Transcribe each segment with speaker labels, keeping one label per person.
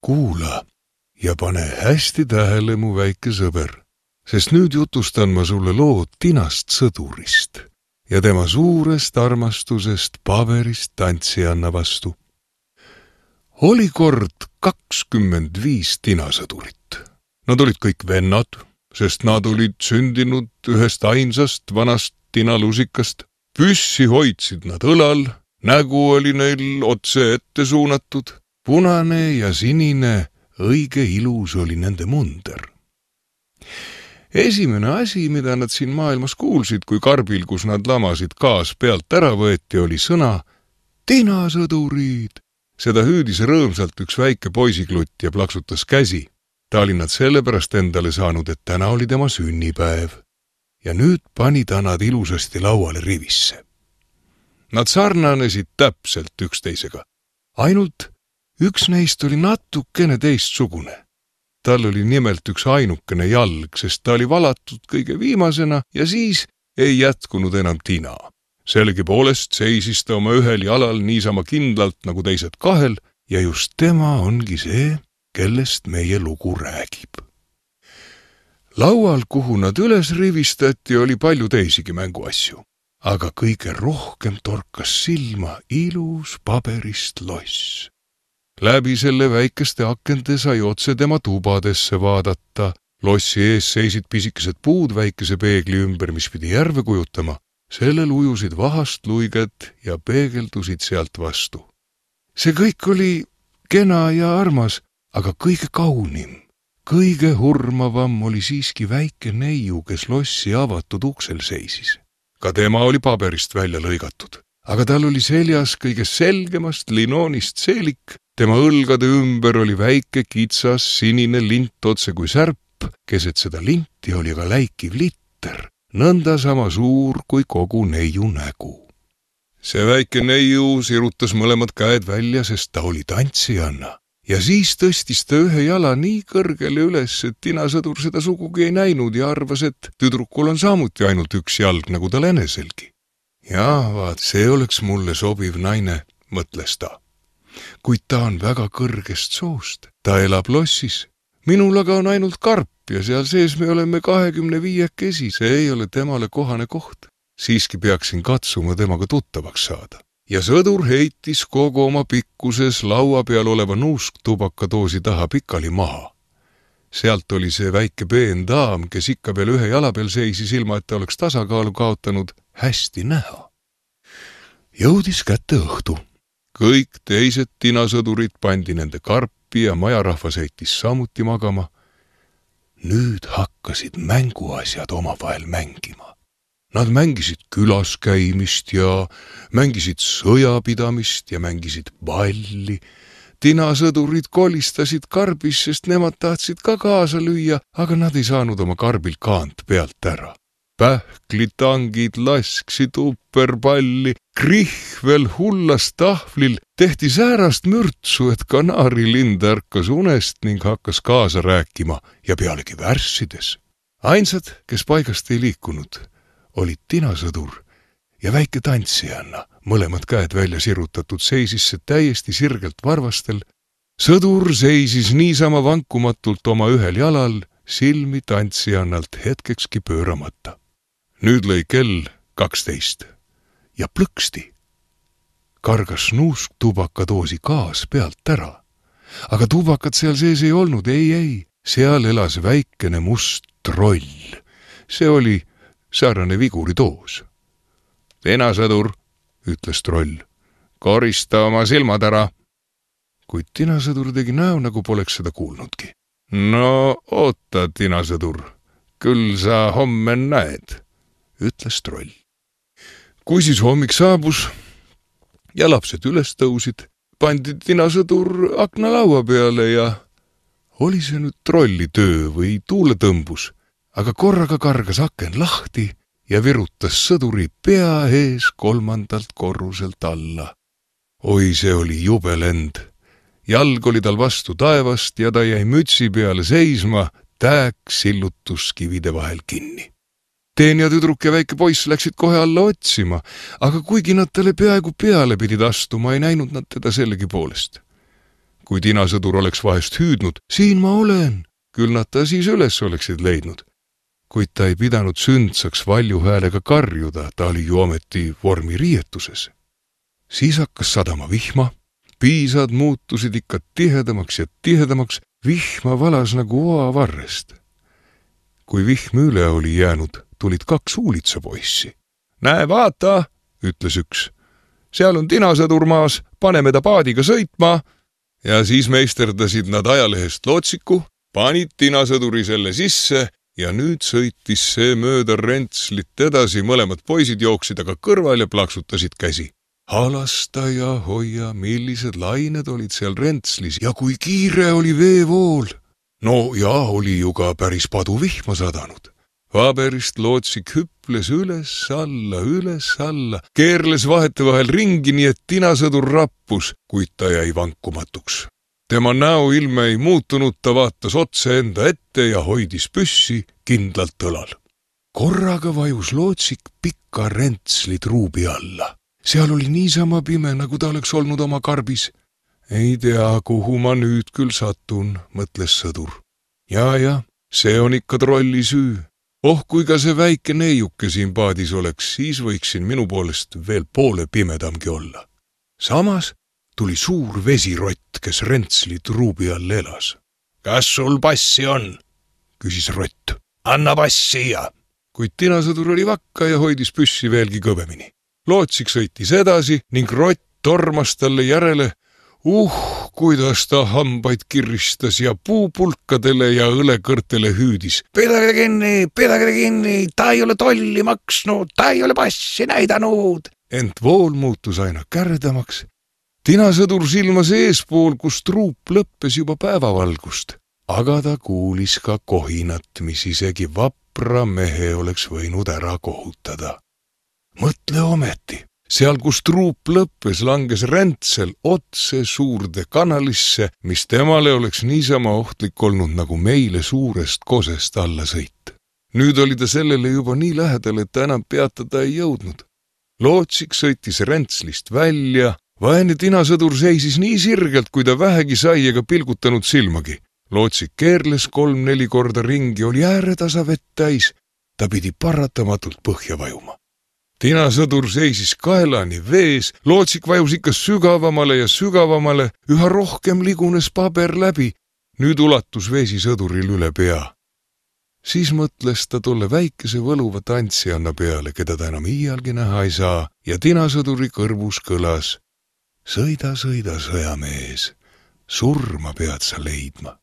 Speaker 1: Kuula ja pane hästi tähele, mu väike sõber, sest nüüd jutustan ma sulle lood Tinast sõdurist ja tema suurest armastusest paberist tantsijanna vastu. Oli kord 25 tinasõdurit. Nad olid kõik vennad, sest nad olid sündinud ühest ainsast vanast tinalusikast. Püssi hoidsid nad õlal, nägu oli neil otse ette suunatud, punane ja sinine, õige ilus oli nende munder. Esimene asi, mida nad siin maailmas kuulsid, kui karbil, kus nad lamasid kaas pealt ära võeti, oli sõna tinasõdurid. Seda hüüdis rõõmsalt üks väike poisiklutt ja plaksutas käsi. Ta oli nad sellepärast endale saanud, et täna oli tema sünnipäev. Ja nüüd pani ta nad ilusasti lauale rivisse. Nad sarnanesid täpselt üksteisega. Ainult üks neist oli natukene teistsugune. Tal oli nimelt üks ainukene jalg, sest ta oli valatud kõige viimasena ja siis ei jätkunud enam tina. Sellegipoolest seisis ta oma ühel jalal niisama kindlalt nagu teised kahel ja just tema ongi see, kellest meie lugu räägib. Laual, kuhu nad üles rivistati, oli palju teisigi mänguasju, aga kõige rohkem torkas silma ilus paberist loss. Läbi selle väikeste akende sai otse tema tubadesse vaadata. Lossi ees seisid pisikesed puud väikese peegli ümber, mis pidi järve kujutama. Sellel ujusid vahast luiged ja peegeldusid sealt vastu. See kõik oli kena ja armas, aga kõige kaunim, kõige hurmavam oli siiski väike neiu, kes lossi avatud uksel seisis. Ka tema oli paberist välja lõigatud, aga tal oli seljas kõige selgemast linoonist seelik. Tema õlgade ümber oli väike kitsas sinine lint otse kui särp, keset seda linti oli aga läikiv litter, nõnda sama suur kui kogu neiu nägu. See väike neiu sirutas mõlemad käed välja, sest ta oli tantsijanna. Ja siis tõstis ta ühe jala nii kõrgele üles, et tinasõdur seda sugugi ei näinud ja arvas, et tüdrukul on samuti ainult üks jalg nagu tal eneselgi. Jaa, vaat, see oleks mulle sobiv naine, mõtles ta. Kuid ta on väga kõrgest soost. Ta elab lossis. Minul aga on ainult karp ja seal sees me oleme 25 see ei ole temale kohane koht. Siiski peaksin katsuma temaga tuttavaks saada. Ja sõdur heitis kogu oma pikkuses laua peal oleva nuusktubakadoosi taha pikali maha. Sealt oli see väike peen daam, kes ikka veel ühe jala peal seisis, ilma et ta oleks tasakaalu kaotanud, hästi näha. Jõudis kätte õhtu. Kõik teised tinasõdurid pandi nende karpi ja majarahvas heitis samuti magama. Nüüd hakkasid mänguasjad omavahel mängima. Nad mängisid külas käimist ja mängisid sõjapidamist ja mängisid balli. Tinasõdurid kolistasid karbis, sest nemad tahtsid ka kaasa lüüa, aga nad ei saanud oma karbil kaant pealt ära. Pähklitangid lasksid upperpalli, krihvel hullas tahvlil tehti säärast mürtsu, et kanaarilind ärkas unest ning hakkas kaasa rääkima ja pealegi värssides. Ainsad, kes paigast ei liikunud, olid tinasõdur ja väike tantsijanna, mõlemad käed välja sirutatud, seisis see täiesti sirgelt varvastel. Sõdur seisis niisama vankumatult oma ühel jalal, silmi tantsijannalt hetkekski pööramata. Nüüd lõi kell 12 ja plõksti kargas nuusktubakadoosi kaas pealt ära. Aga tubakat seal sees ei olnud, ei, seal elas väikene must troll. See oli säärane viguridoos. Tinasõdur, ütles troll, korista oma silmad ära. Kuid tinasõdur tegi näo, nagu poleks seda kuulnudki. No oota, tinasõdur, küll sa homme näed, ütles troll. Kui siis hommik saabus ja lapsed üles tõusid, pandi tinasõdur aknalaua peale ja oli see nüüd trolli töö või tuuletõmbus, aga korraga kargas aken lahti ja virutas sõduri pea ees 3. korruselt alla. Oi, see oli jube lend. Jalg oli tal vastu taevast ja ta jäi mütsi peale seisma, tääk sillutus kivide vahel kinni. Teenja tüdruk ja väike poiss läksid kohe alla otsima, aga kuigi nad talle peaaegu peale pidid astuma, ei näinud nad teda sellegi poolest. Kui tinasõdur oleks vahest hüüdnud, siin ma olen, küll nad ta siis üles oleksid leidnud. Kuid ta ei pidanud sündsaks valju häälega karjuda, ta oli ju ometi vormi riietuses. Siis hakkas sadama vihma, piisad muutusid ikka tihedamaks ja tihedamaks, vihma valas nagu oavarrest. Kui vihm üle oli jäänud, tulid 2 uulitsapoissi. Näe, vaata, ütles üks. Seal on tinasõdur maas, paneme ta paadiga sõitma. Ja siis meisterdasid nad ajalehest lootsiku, panid tinasõduri selle sisse ja nüüd sõitis see mööda Rentslit edasi, mõlemad poisid jooksid aga kõrval ja plaksutasid käsi. Halasta ja hoia, millised lained olid seal Rentslis ja kui kiire oli veevool. No ja oli ju ka päris padu vihma sadanud. Paberist lootsik hüples üles alla, keerles vahetevahel ringi, nii et tinasõdur rappus, kuid ta jäi vankumatuks. Tema näoilme ei muutunud, ta vaatas otse enda ette ja hoidis püssi kindlalt õlal. Korraga vajus lootsik pikka Rentsli truubi alla. Seal oli niisama pime, nagu ta oleks olnud oma karbis. Ei tea, kuhu ma nüüd küll satun, mõtles sõdur. Ja, see on ikka trolli süü. Kui ka see väike neiuke siin paadis oleks, siis võiksin minu poolest veel poole pimedamgi olla. Samas tuli suur vesirott, kes Rentsli truubi all elas. Kas sul passi on? Küsis rott. Anna pass siia. Kuid tinasõdur oli vakka ja hoidis püssi veelgi kõvemini. Lootsik sõitis edasi ning rott tormas talle järele. Kuidas ta hambaid kiristas ja puupulkadele ja õlekõrtele hüüdis. Pidage kinni, ta ei ole tolli maksnud, ta ei ole passi näidanud. Ent vool muutus aina kärdamaks. Tinasõdur silmas eespool, kus truup lõppes juba päevavalgust. Aga ta kuulis ka kohinat, mis isegi vapra mehe oleks võinud ära kohutada. Mõtle ometi. Seal, kus truup lõppes, langes Rentsel otse suurde kanalisse, mis temale oleks niisama ohtlik olnud nagu meile suurest kosest alla sõit. Nüüd oli ta sellele juba nii lähedal, et ta enam peatada ei jõudnud. Lootsik sõitis Rentslist välja, vaene tinasõdur seisis nii sirgelt, kui ta vähegi sai ega pilgutanud silmagi. Lootsik keerles 3-4 korda ringi, oli ääretasa vett täis, ta pidi paratamatult põhja vajuma. Tinasõdur seisis kaelani vees, lootsik vajus ikka sügavamale ja sügavamale, üha rohkem ligunes paber läbi, nüüd ulatus vesi sõduril üle pea. Siis mõtles ta tolle väikese võluva tantsijanna peale, keda ta enam iialgi näha ei saa, ja tinasõduri kõrvus kõlas. Sõida, sõjamees, surma pead sa leidma.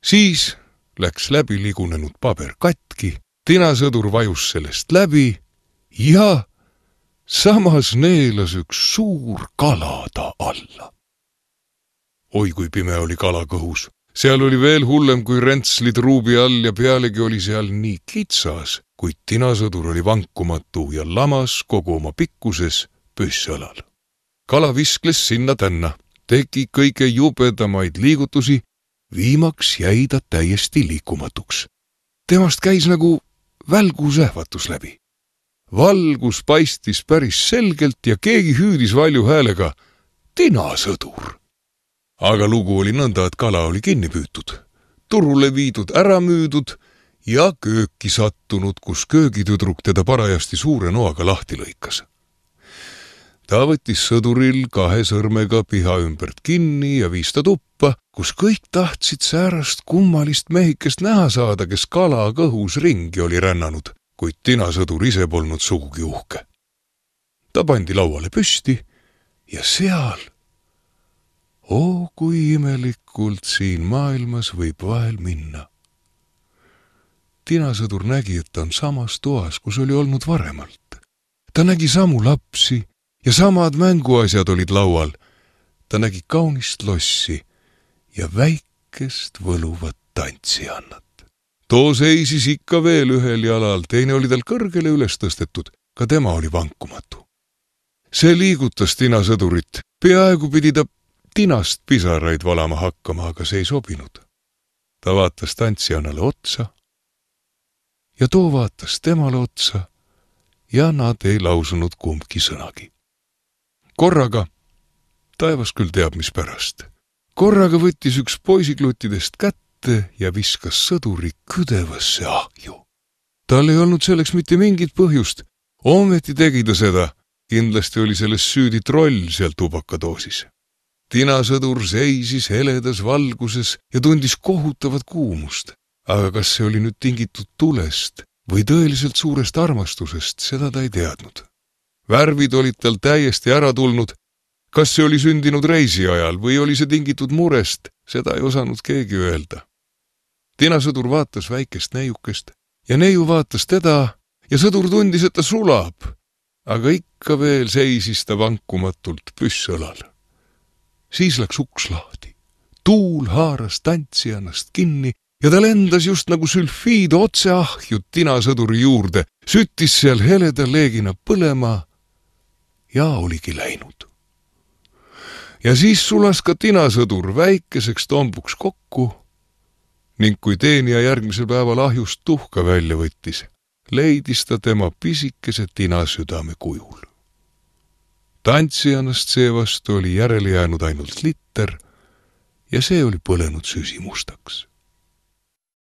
Speaker 1: Siis läks läbi ligunenud paber katki, tinasõdur vajus sellest läbi, ja samas neelas üks suur kala ta alla. Oi, kui pime oli kala kõhus. Seal oli veel hullem kui Rentsli truubi all ja pealegi oli seal nii kitsas, kuid tinasõdur oli vankumatu ja lamas kogu oma pikkuses püssõlal. Kala viskles sinna-tänna, tegi kõige jubedamaid liigutusi, viimaks jäi ta täiesti liikumatuks. Temast käis nagu välgusähvatus läbi. Valgus paistis päris selgelt ja keegi hüüdis valju häälega tinasõdur. Aga lugu oli nõnda, et kala oli kinni püütud, turule viidud, ära müüdud ja kööki sattunud, kus köögitüdruk teda parajasti suure noaga lahti lõikas. Ta võttis sõduril 2 sõrmega piha ümbert kinni ja viis ta tuppa, kus kõik tahtsid säärast kummalist mehikest näha saada, kes kala kõhus ringi oli rännanud, kuid tinasõdur ise polnud sugugi uhke. Ta pandi lauale püsti ja seal, kui imelikult siin maailmas võib vahel minna. Tinasõdur nägi, et ta on samas toas, kus oli olnud varemalt. Ta nägi samu lapsi ja samad mänguasjad olid laual. Ta nägi kaunist lossi ja väikest võluvat tantsijannat. Too seisis ikka veel ühel jalal, teine oli tal kõrgele üles tõstetud, ka tema oli vankumatu. See liigutas tinasõdurit, peaaegu pidi ta tinast pisaraid valama hakkama, aga see ei sobinud. Ta vaatas tantsijannale otsa ja too vaatas temale otsa ja nad ei lausunud kumbki sõnagi. Korraga, taevas küll teab mis pärast, Korraga võttis üks poisikluttidest kätte ja viskas sõduri küdevasse ahju. Tal ei olnud selleks mitte mingit põhjust. Ometi tegi ta seda. Kindlasti oli selles süüdi troll seal tubakadoosis. Tinasõdur seisis heledas valguses ja tundis kohutavat kuumust. Aga kas see oli nüüd tingitud tulest või tõeliselt suurest armastusest, seda ta ei teadnud. Värvid olid tal täiesti ära tulnud. Kas see oli sündinud reisi ajal või oli see tingitud murest, seda ei osanud keegi öelda. Tinasõdur vaatas väikest neiukest ja neiu vaatas teda ja sõdur tundis, et ta sulab, aga ikka veel seisis ta vankumatult püssõlal. Siis läks uks lahti. Tuul haaras tantsijannast kinni ja ta lendas just nagu sülfiid otse ahju tinasõduri juurde, süttis seal heleda leegina põlema ja oligi läinud. Ja siis sulas ka tinasõdur väikeseks tombuks kokku ning kui teenija järgmisel päeval ahjust tuhka välja võttis, leidis ta tema pisikese tinasüdame kujul. Tantsijannast seevastu oli järele jäänud ainult litter ja see oli põlenud süsimustaks.